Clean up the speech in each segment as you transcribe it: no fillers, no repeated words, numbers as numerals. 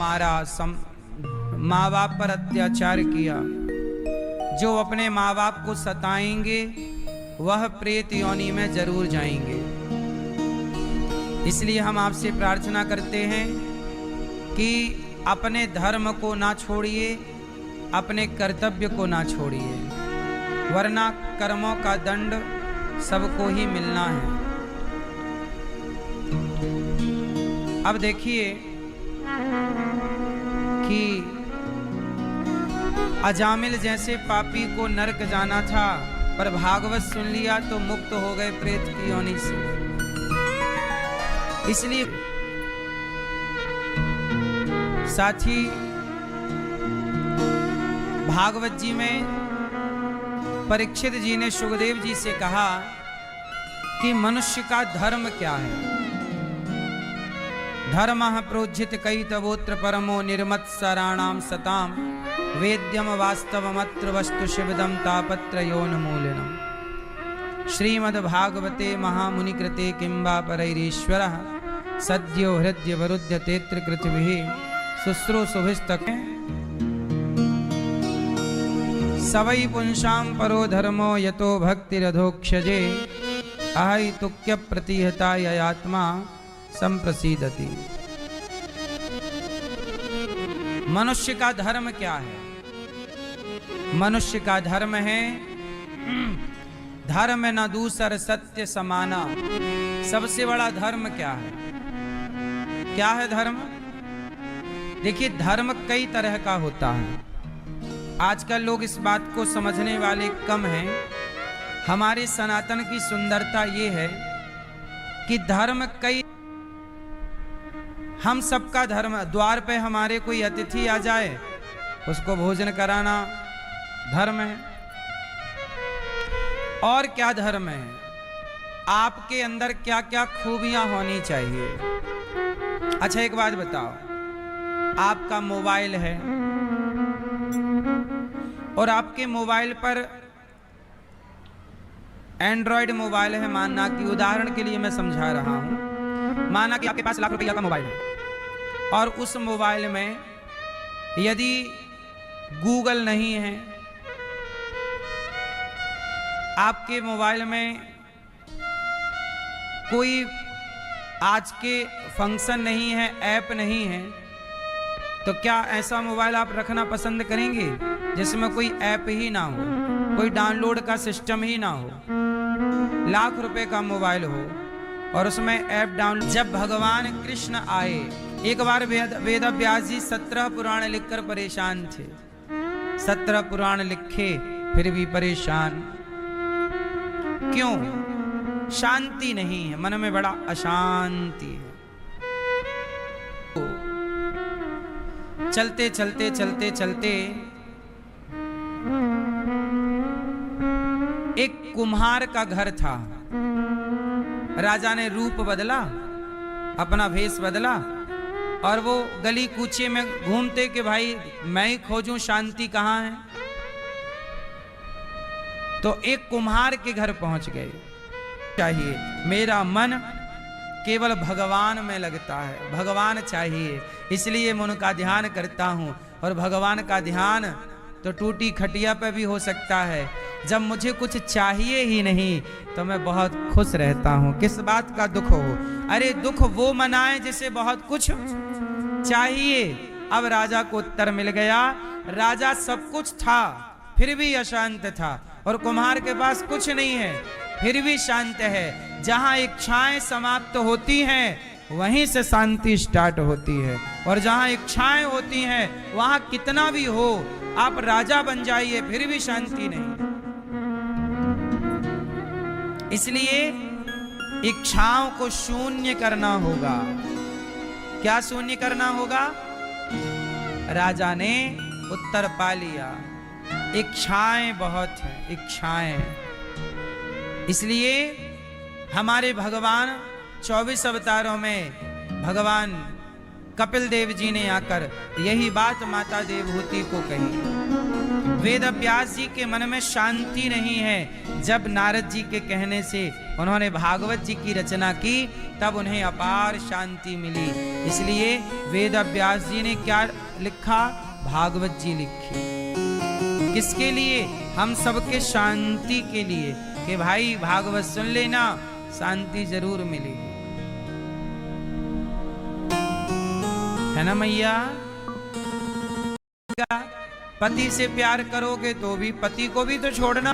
मारा, माँ बाप पर अत्याचार किया, जो अपने माँ बाप को सताएंगे वह प्रेत योनि में जरूर जाएंगे। इसलिए हम आपसे प्रार्थना करते हैं कि अपने धर्म को ना छोड़िए, अपने कर्तव्य को ना छोड़िए, वरना कर्मों का दंड सबको ही मिलना है। अब देखिए कि अजामिल जैसे पापी को नरक जाना था, पर भागवत सुन लिया तो मुक्त हो गए प्रेत की योनि से। इसलिए साथी भागवत जी में परीक्षित जी ने सुखदेव जी से कहा कि मनुष्य का धर्म क्या है। धर्मः प्रोज्झित कैतवोत्र परमो निर्मत्सराणाम सताम वेद्यम वास्तवमत्र वस्तु शिवदम तापत्रयोन्मूलनम्। श्रीमद्भागवते महामुनिकृते किंबा परैरीश्वरः सद्यो हृदय वरुध्यतेत्र कृतिभिः शुश्रूषुभिस्तक। सवै पुंसां परो धर्मो यतो भक्तिरधोक्षजे अहैतुक्य प्रतिहता ययात्मा संप्रसीदति। मनुष्य का धर्म क्या है? मनुष्य का धर्म है धर्म न दूसर सत्य समाना। सबसे बड़ा धर्म क्या है? क्या है धर्म? देखिए, धर्म कई तरह का होता है। आजकल लोग इस बात को समझने वाले कम हैं। हमारे सनातन की सुंदरता ये है कि धर्म कई, हम सबका धर्म, द्वार पे हमारे कोई अतिथि आ जाए उसको भोजन कराना धर्म है। और क्या धर्म है? आपके अंदर क्या क्या खूबियां होनी चाहिए। अच्छा, एक बात बताओ, आपका मोबाइल है और आपके मोबाइल पर एंड्रॉयड मोबाइल है, मानना कि उदाहरण के लिए मैं समझा रहा हूं, माना कि आपके पास लाख रुपया का मोबाइल है और उस मोबाइल में यदि गूगल नहीं है, आपके मोबाइल में कोई आज के फंक्शन नहीं है, ऐप नहीं है, तो क्या ऐसा मोबाइल आप रखना पसंद करेंगे जिसमें कोई ऐप ही ना हो, कोई डाउनलोड का सिस्टम ही ना हो? लाख रुपए का मोबाइल हो और उसमें ऐप डाउनलोड। जब भगवान कृष्ण आए, एक बार वेद व्यास जी 17 पुराण लिखकर परेशान थे। 17 पुराण लिखे फिर भी परेशान क्यों? शांति नहीं है, मन में बड़ा अशांति है। चलते चलते चलते चलते एक कुम्हार का घर था। राजा ने रूप बदला, अपना भेष बदला और वो गली कूचे में घूमते कि भाई मैं ही खोजूं शांति कहाँ है। तो एक कुम्हार के घर पहुंच गए। चाहिए मेरा मन केवल भगवान में लगता है, भगवान चाहिए, इसलिए मैं उनका ध्यान करता हूँ। और भगवान का ध्यान तो टूटी खटिया पे भी हो सकता है। जब मुझे कुछ चाहिए ही नहीं तो मैं बहुत खुश रहता हूँ। किस बात का दुख हो? अरे दुख वो मनाए जिसे बहुत कुछ चाहिए। अब राजा को उत्तर मिल गया। राजा सब कुछ था फिर भी अशांत था, और कुम्हार के पास कुछ नहीं है फिर भी शांत है। जहां इच्छाएं समाप्त होती हैं वहीं से शांति स्टार्ट होती है, और जहां इच्छाएं होती हैं वहां कितना भी हो आप राजा बन जाइए फिर भी शांति नहीं। इसलिए इच्छाओं को शून्य करना होगा। क्या शून्य करना होगा? राजा ने उत्तर पा लिया, इच्छाएं बहुत हैं, इच्छाएं। इसलिए हमारे भगवान 24 अवतारों में भगवान कपिल देव जी ने आकर यही बात माता देवहूति को कही। वेद व्यास जी के मन में शांति नहीं है। जब नारद जी के कहने से उन्होंने भागवत जी की रचना की, तब उन्हें अपार शांति मिली। इसलिए वेद व्यास जी ने क्या लिखा? भागवत जी लिखी। किसके लिए? हम सबके शांति के लिए, कि भाई भागवत सुन लेना, शांति जरूर मिलेगी, है ना मैया? पति से प्यार करोगे तो भी पति को भी तो छोड़ना।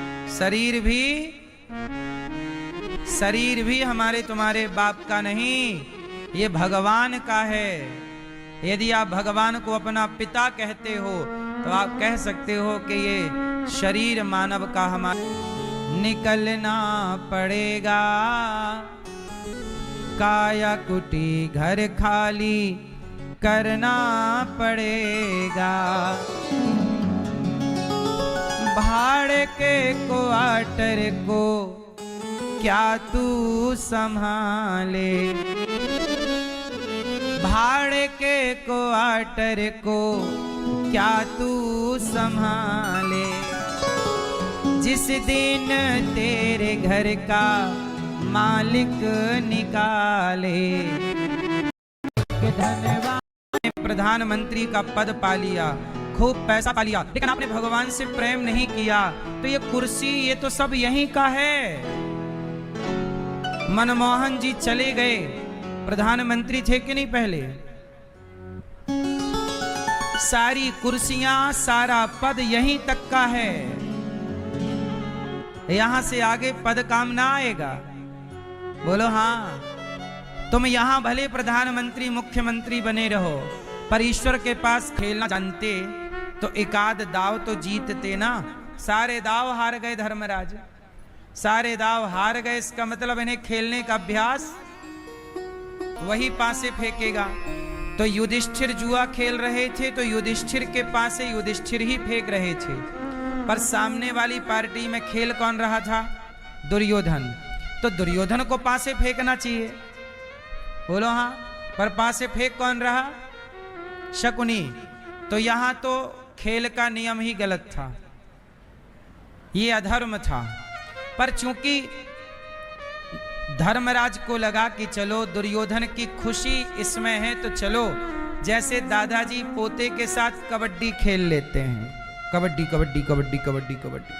शरीर भी हमारे तुम्हारे बाप का नहीं, ये भगवान का है। यदि आप भगवान को अपना पिता कहते हो तो आप कह सकते हो कि ये शरीर मानव का हमारा निकलना पड़ेगा। काया कुटी घर खाली करना पड़ेगा। भाड़े के क्वार्टर को क्या तू संभाले, भाड़े के क्वार्टर को क्या तू संभाले। जिस दिन तेरे घर का मालिक निकाले। धन्यवाद, प्रधानमंत्री का पद पा लिया, खूब पैसा पा लिया, लेकिन आपने भगवान से प्रेम नहीं किया, तो ये कुर्सी ये तो सब यहीं का है। मनमोहन जी चले गए, प्रधानमंत्री थे कि नहीं पहले? सारी कुर्सियां, सारा पद यहीं तक का है, यहां से आगे पद काम ना आएगा। बोलो हाँ। तुम यहां भले प्रधानमंत्री मुख्यमंत्री बने रहो, पर ईश्वर के पास खेलना जानते तो एकाध दाव तो जीतते ना। सारे दाव हार गए धर्मराज, सारे दाव हार गए। इसका मतलब इन्हें खेलने का अभ्यास, वही पासे फेंकेगा। तो युधिष्ठिर जुआ खेल रहे थे तो युधिष्ठिर के पासे युधिष्ठिर ही फेंक रहे थे, पर सामने वाली पार्टी में खेल कौन रहा था? दुर्योधन। तो दुर्योधन को पासे फेंकना चाहिए, बोलो हाँ, पर पासे फेंक कौन रहा? शकुनी। तो यहां तो खेल का नियम ही गलत था, ये अधर्म था। पर चूंकि धर्मराज को लगा कि चलो दुर्योधन की खुशी इसमें है, तो चलो जैसे दादाजी पोते के साथ कबड्डी खेल लेते हैं, कबड्डी कबड्डी कबड्डी कबड्डी कबड्डी,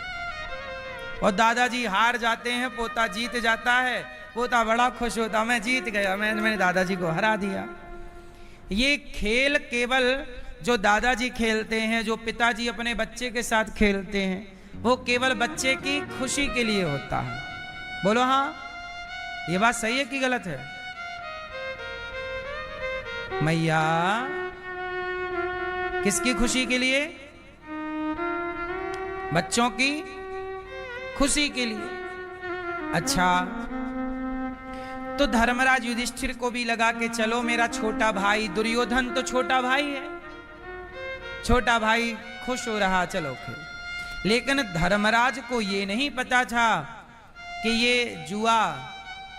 और दादाजी हार जाते हैं, पोता जीत जाता है, पोता बड़ा खुश होता, मैं जीत गया, मैंने दादाजी को हरा दिया। ये खेल केवल जो दादाजी खेलते हैं, जो पिताजी अपने बच्चे के साथ खेलते हैं, वो केवल बच्चे की खुशी के लिए होता है। बोलो हाँ, ये बात सही है कि गलत है? मैया, किसकी खुशी के लिए? बच्चों की खुशी के लिए। अच्छा, तो धर्मराज युधिष्ठिर को भी लगा कि चलो मेरा छोटा भाई दुर्योधन तो छोटा भाई है, छोटा भाई खुश हो रहा, चलो खेल। लेकिन धर्मराज को ये नहीं पता था कि ये जुआ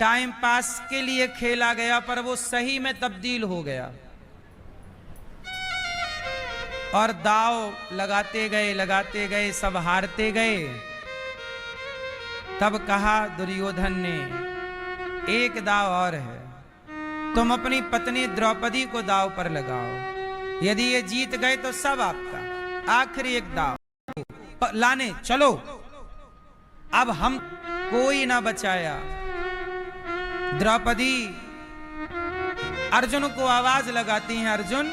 टाइम पास के लिए खेला गया, पर वो सही में तब्दील हो गया। और दाव लगाते गए, सब हारते गए। तब कहा दुर्योधन ने, एक दाव और है, तुम अपनी पत्नी द्रौपदी को दाव पर लगाओ, यदि ये जीत गए तो सब आपका। आखिरी एक दाव लाने चलो। अब हम कोई ना बचाया। द्रौपदी अर्जुन को आवाज लगाती हैं, अर्जुन